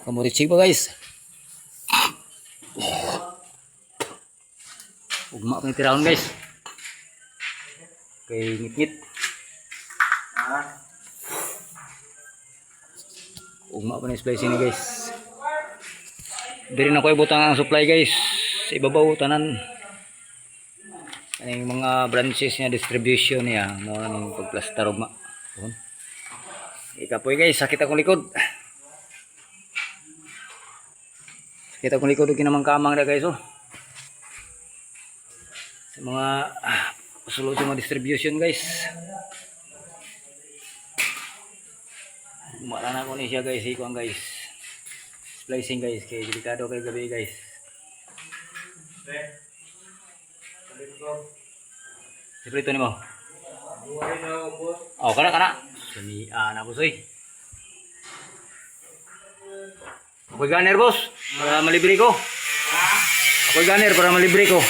Kamuritsig pa guys. Ugma ko yung tirahon guys. Kay ngit-ngit. Ugma pa na splicing ni guys. Diri na ko ibutang ang supply guys. Sa ibabaw tanan. Ang mga branches niya distribution niya mo nang pagplaster ugma. Ikapoy guys, sakit akong likod. Sakit akong likod kinamang-kamang na guys oh. Sa mga sulod sa mga distribution guys. Umala na ko ni siya guys, ikuan guys. Splicing guys, kay delikado kay gabi guys. Siprito ni mo. Oh, kana. Sumian ako soy. Ako'y gunner boss, para malibre ko. Ako'y gunner para malibre ko.